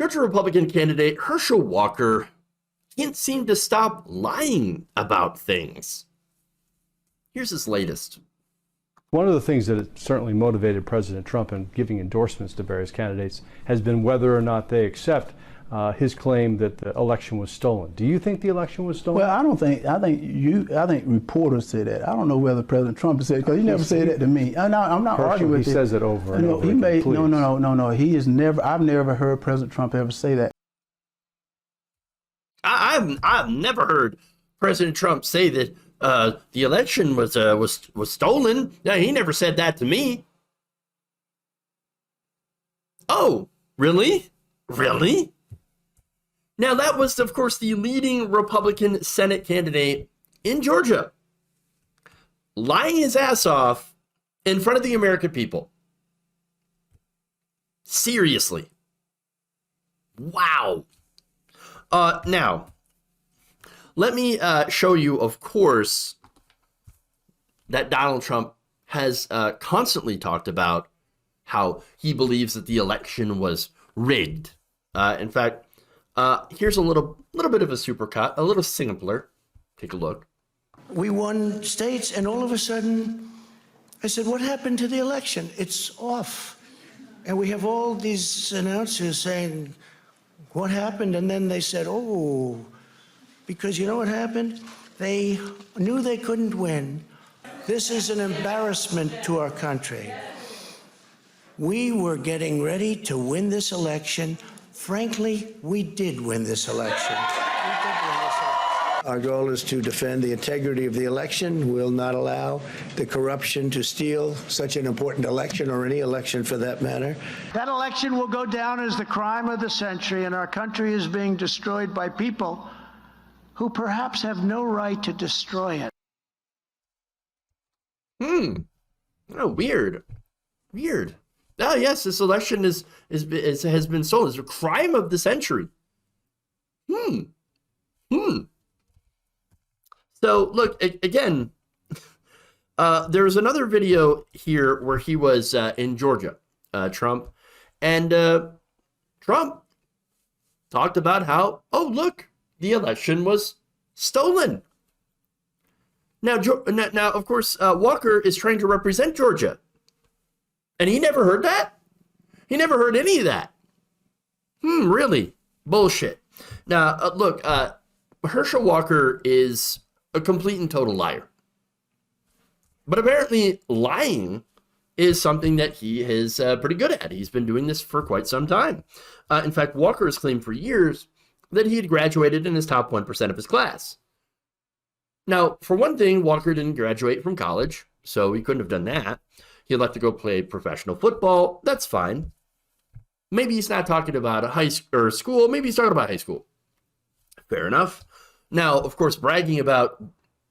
Georgia Republican candidate Herschel Walker can't seem to stop lying about things. Here's his latest. One of the things that has certainly motivated President Trump in giving endorsements to various candidates has been whether or not they accept his claim that the election was stolen. Do you think the election was stolen? Well, I don't think. I think reporters say that. I don't know whether President Trump said, because he never said that to me. I'm not Herschel, arguing with he says it over and over. No. He has never. I've never heard President Trump ever say that. I've never heard President Trump say that the election was stolen. No, he never said that to me. Oh, really? Really? Now, that was, of course, the leading Republican Senate candidate in Georgia, lying his ass off in front of the American people. Seriously. Wow. Now, let me show you, of course, that Donald Trump has constantly talked about how he believes that the election was rigged. In fact, here's a little bit of a supercut, a little simpler. Take a look. We won states, and all of a sudden, I said, what happened to the election? It's off. And we have all these announcers saying, what happened? And then they said, oh, because you know what happened? They knew they couldn't win. This is an embarrassment to our country. We were getting ready to win this election. Frankly, we did win this election. Our goal is to defend the integrity of the election. We'll not allow the corruption to steal such an important election, or any election for that matter. That election will go down as the crime of the century, and our country is being destroyed by people who perhaps have no right to destroy it. Oh, weird. Oh, yes, this election has been stolen. It's a crime of the century. So, look, again, there was another video here where he was in Georgia, Trump, and Trump talked about how, oh, look, the election was stolen. Now, of course, Walker is trying to represent Georgia. And he never heard that? He never heard any of that. Really? Bullshit. Now, look, Herschel Walker is a complete and total liar. But apparently lying is something that he is pretty good at. He's been doing this for quite some time. In fact, Walker has claimed for years that he had graduated in his top 1% of his class. Now, for one thing, Walker didn't graduate from college, so he couldn't have done that. He left to go play professional football. That's fine. Maybe he's not talking about a school. Maybe he's talking about high school. Fair enough. Now, of course, bragging about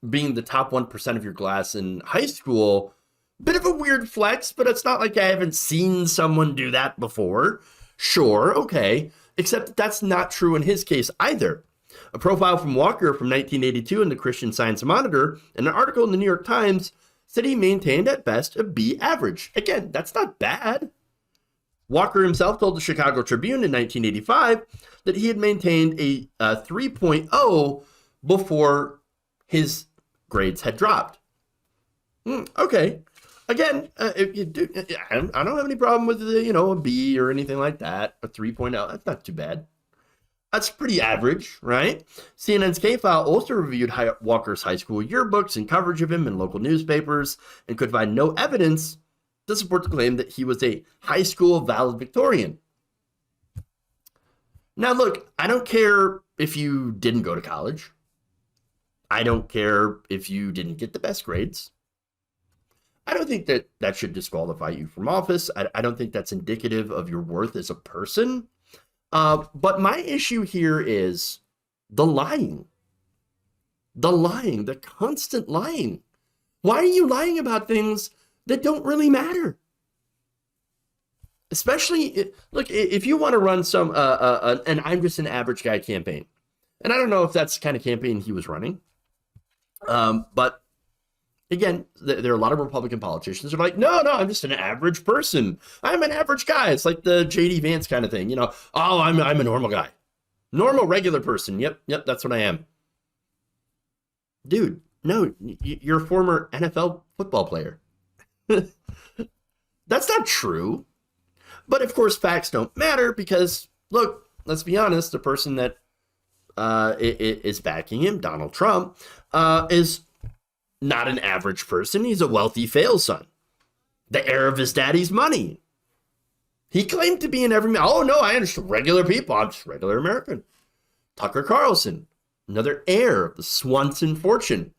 being the top 1% of your class in high school, bit of a weird flex, but it's not like I haven't seen someone do that before. Sure, okay. Except that's not true in his case either. A profile from Walker from 1982 in the Christian Science Monitor and an article in the New York Times said he maintained at best a B average. Again, that's not bad. Walker himself told the Chicago Tribune in 1985 that he had maintained a 3.0 before his grades had dropped. Okay. Again, if you do, I don't have any problem with a B or anything like that. A 3.0, that's not too bad. That's pretty average, right? CNN's K-File also reviewed Walker's high school yearbooks and coverage of him in local newspapers and could find no evidence to support the claim that he was a high school valedictorian. Now, look, I don't care if you didn't go to college. I don't care if you didn't get the best grades. I don't think that should disqualify you from office. I don't think that's indicative of your worth as a person. But my issue here is the lying. The constant lying. Why are you lying about things that don't really matter? Especially, look, if you want to run an I'm just an average guy campaign, and I don't know if that's the kind of campaign he was running, but again, there are a lot of Republican politicians who are like, no, I'm just an average person. I'm an average guy. It's like the J.D. Vance kind of thing, you know. Oh, I'm a normal guy. Normal, regular person. Yep, that's what I am. Dude, no, you're a former NFL football player. That's not true. But of course, facts don't matter because, look, let's be honest, the person that is backing him, Donald Trump, is not an average person. He's a wealthy fail son, the heir of his daddy's money. He claimed to be an everyman. Oh, no, I understand regular people. I'm just regular American. Tucker Carlson, another heir of the Swanson fortune,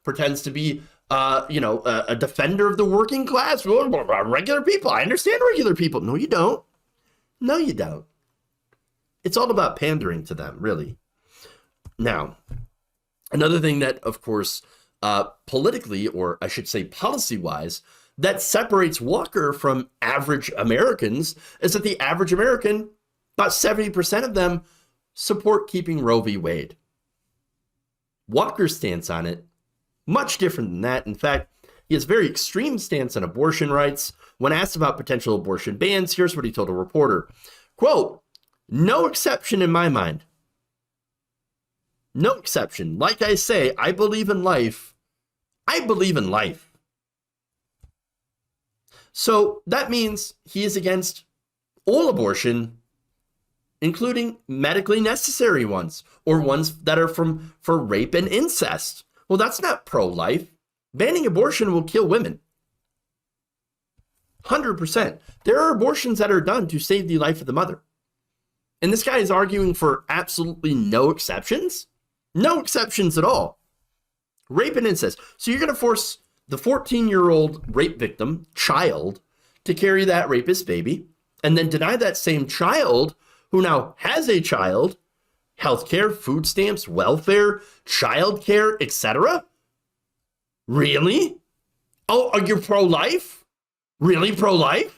pretends to be, a defender of the working class. Regular people. I understand regular people. No, you don't. No, you don't. It's all about pandering to them, really. Now, another thing that, of course, politically, or I should say policy-wise, that separates Walker from average Americans is that the average American, about 70% of them, support keeping Roe v. Wade. Walker's stance on it, much different than that. In fact, he has a very extreme stance on abortion rights. When asked about potential abortion bans, here's what he told a reporter. Quote, "No exception in my mind. No exception. Like I say, I believe in life. I believe in life." So that means he is against all abortion, including medically necessary ones or ones that are for rape and incest. Well, that's not pro-life. Banning abortion will kill women. 100%. There are abortions that are done to save the life of the mother. And this guy is arguing for absolutely no exceptions? No exceptions at all. Rape and incest. So you're going to force the 14-year-old rape victim, child, to carry that rapist baby, and then deny that same child, who now has a child, healthcare, food stamps, welfare, childcare, etc.? Really? Oh, are you pro-life? Really pro-life?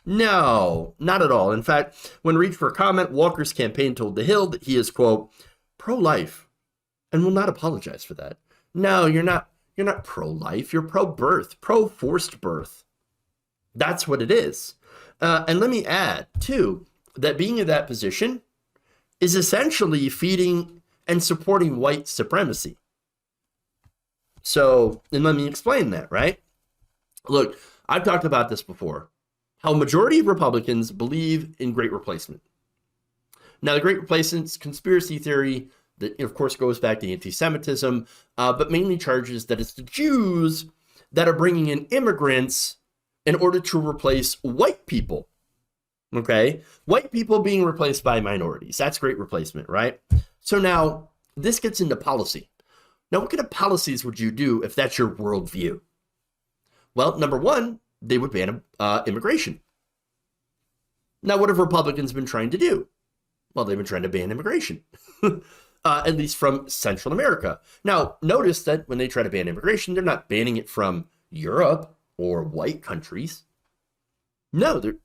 No, not at all. In fact, when reached for comment, Walker's campaign told The Hill that he is, quote, pro-life and will not apologize for that. No, you're not pro-life. You're pro-birth, pro-forced birth. That's what it is. And let me add, too, that being in that position is essentially feeding and supporting white supremacy. So, and let me explain that, right? Look, I've talked about this before, how a majority of Republicans believe in Great Replacement. Now, the Great Replacement's conspiracy theory that, of course, goes back to anti-Semitism, but mainly charges that it's the Jews that are bringing in immigrants in order to replace white people. Okay? White people being replaced by minorities. That's Great Replacement, right? So now, this gets into policy. Now, what kind of policies would you do if that's your worldview? Well, number one, they would ban immigration. Now, what have Republicans been trying to do? Well, they've been trying to ban immigration, at least from Central America. Now, notice that when they try to ban immigration, they're not banning it from Europe or white countries. No, they're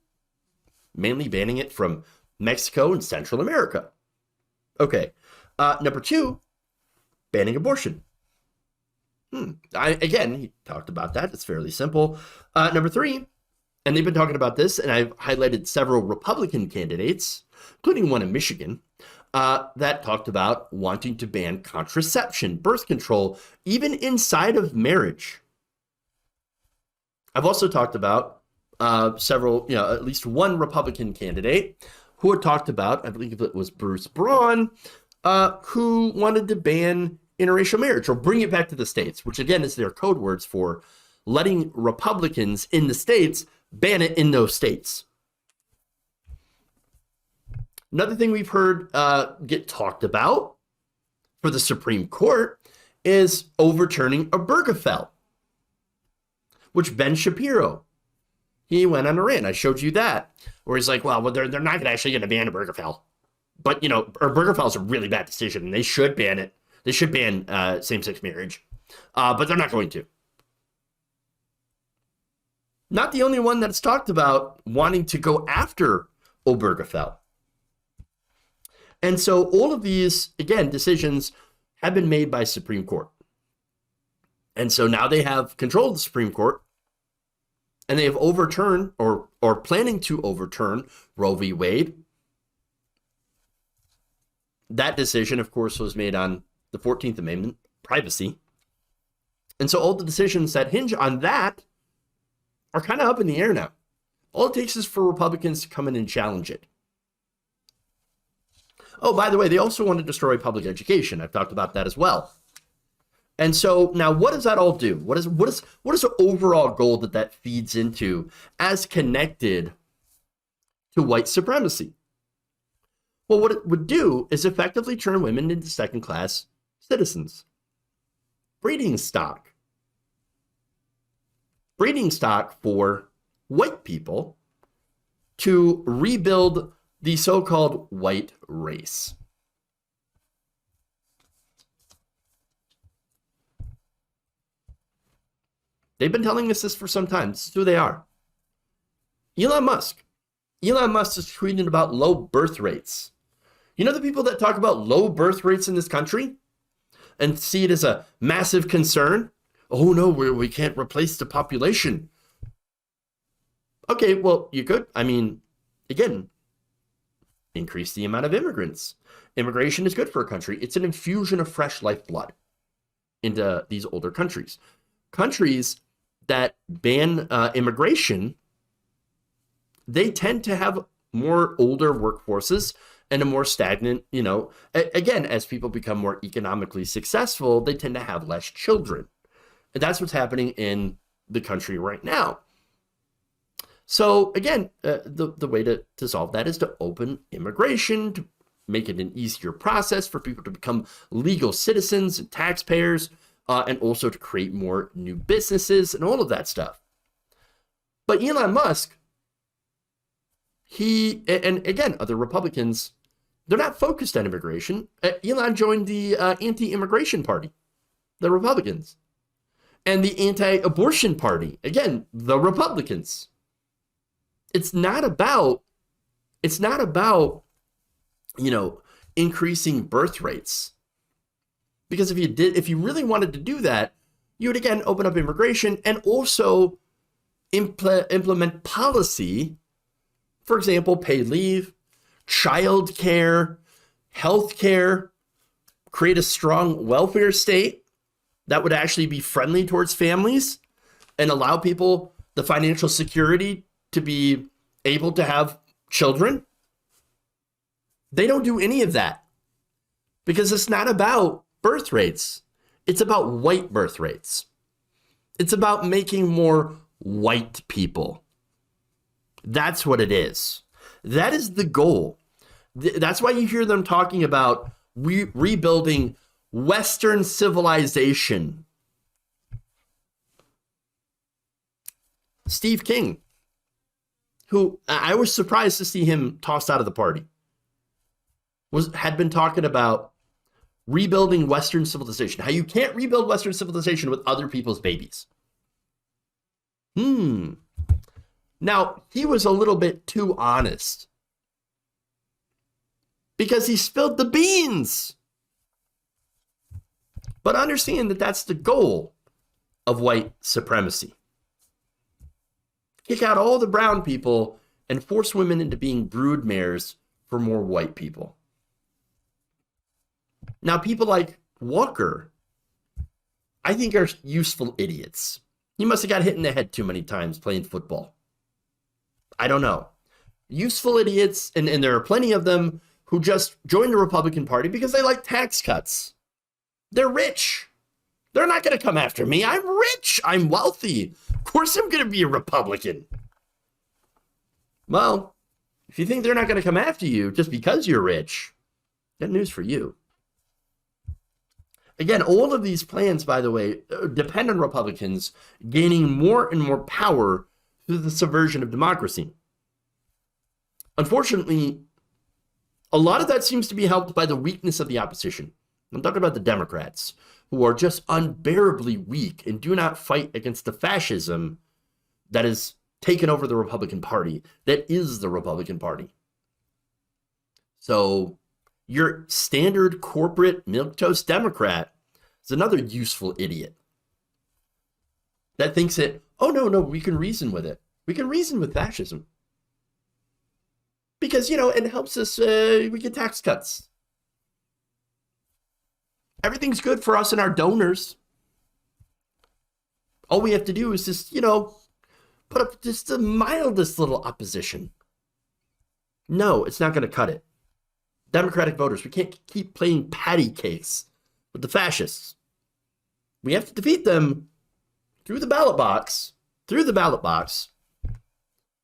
mainly banning it from Mexico and Central America. Okay. Number two, banning abortion. Again, he talked about that. It's fairly simple. Number three, and they've been talking about this, and I've highlighted several Republican candidates, including one in Michigan, that talked about wanting to ban contraception, birth control, even inside of marriage. I've also talked about several, at least one Republican candidate who had talked about, I believe it was Bruce Braun, who wanted to ban interracial marriage or bring it back to the states, which again is their code words for letting Republicans in the states ban it in those states. Another thing we've heard get talked about for the Supreme Court is overturning Obergefell, which Ben Shapiro, he went on a rant. I showed you that, where he's like, well, they're not actually going to ban Obergefell. But, Obergefell is a really bad decision, and they should ban it. They should ban same-sex marriage, but they're not going to. Not the only one that's talked about wanting to go after Obergefell. And so all of these, again, decisions have been made by Supreme Court. And so now they have control of the Supreme Court, and they have overturned or planning to overturn Roe v. Wade. That decision, of course, was made on the 14th Amendment, privacy. And so all the decisions that hinge on that are kind of up in the air now. All it takes is for Republicans to come in and challenge it. Oh, by the way, they also want to destroy public education. I've talked about that as well. And so now what does that all do? What is the overall goal that feeds into as connected to white supremacy? Well, what it would do is effectively turn women into second-class citizens. Breeding stock for white people to rebuild the so-called white race. They've been telling us this for some time. This is who they are. Elon Musk is tweeting about low birth rates. You know the people that talk about low birth rates in this country and see it as a massive concern? Oh no, we can't replace the population. Okay, well, you could. I mean, again, increase the amount of immigrants. Immigration is good for a country. It's an infusion of fresh lifeblood into these older countries. Countries that ban immigration, they tend to have more older workforces and a more stagnant, again, as people become more economically successful, they tend to have less children. And that's what's happening in the country right now. So again, the way to solve that is to open immigration, to make it an easier process for people to become legal citizens and taxpayers, and also to create more new businesses and all of that stuff. But Elon Musk, and again, other Republicans, they're not focused on immigration. Elon joined the anti-immigration party, the Republicans, and the anti-abortion party, again, the Republicans. It's not about, increasing birth rates. Because if you really wanted to do that, you would again open up immigration and also implement policy. For example, paid leave, child care, health care, create a strong welfare state that would actually be friendly towards families and allow people the financial security to be able to have children. They don't do any of that because it's not about birth rates. It's about white birth rates. It's about making more white people. That's what it is. That is the goal. That's why you hear them talking about rebuilding Western civilization. Steve King, who I was surprised to see him tossed out of the party, had been talking about rebuilding Western civilization. How you can't rebuild Western civilization with other people's babies. Now, he was a little bit too honest because he spilled the beans. But understand that that's the goal of white supremacy. Kick out all the brown people and force women into being brood mares for more white people. Now, people like Walker, I think, are useful idiots. He must have got hit in the head too many times playing football. I don't know. Useful idiots, and there are plenty of them who just joined the Republican Party because they like tax cuts. They're rich. They're not going to come after me. I'm rich. I'm wealthy. Of course I'm going to be a Republican. Well, if you think they're not going to come after you just because you're rich, got news for you. Again, all of these plans, by the way, depend on Republicans gaining more and more power through the subversion of democracy. Unfortunately, a lot of that seems to be helped by the weakness of the opposition. I'm talking about the Democrats, who are just unbearably weak and do not fight against the fascism that has taken over the Republican Party, that is the Republican Party. So your standard corporate milquetoast Democrat is another useful idiot. that thinks that, oh, no, we can reason with it. We can reason with fascism. Because, it helps us, we get tax cuts. Everything's good for us and our donors. All we have to do is just, put up just the mildest little opposition. No, it's not going to cut it. Democratic voters, we can't keep playing patty cakes with the fascists. We have to defeat them through the ballot box,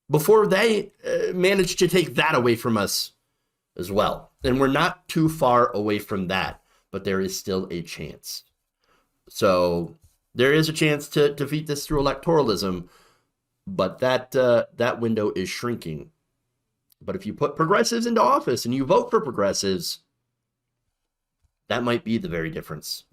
before they manage to take that away from us as well. And we're not too far away from that, but there is still a chance. So there is a chance to defeat this through electoralism, but that window is shrinking. But if you put progressives into office and you vote for progressives, that might be the very difference.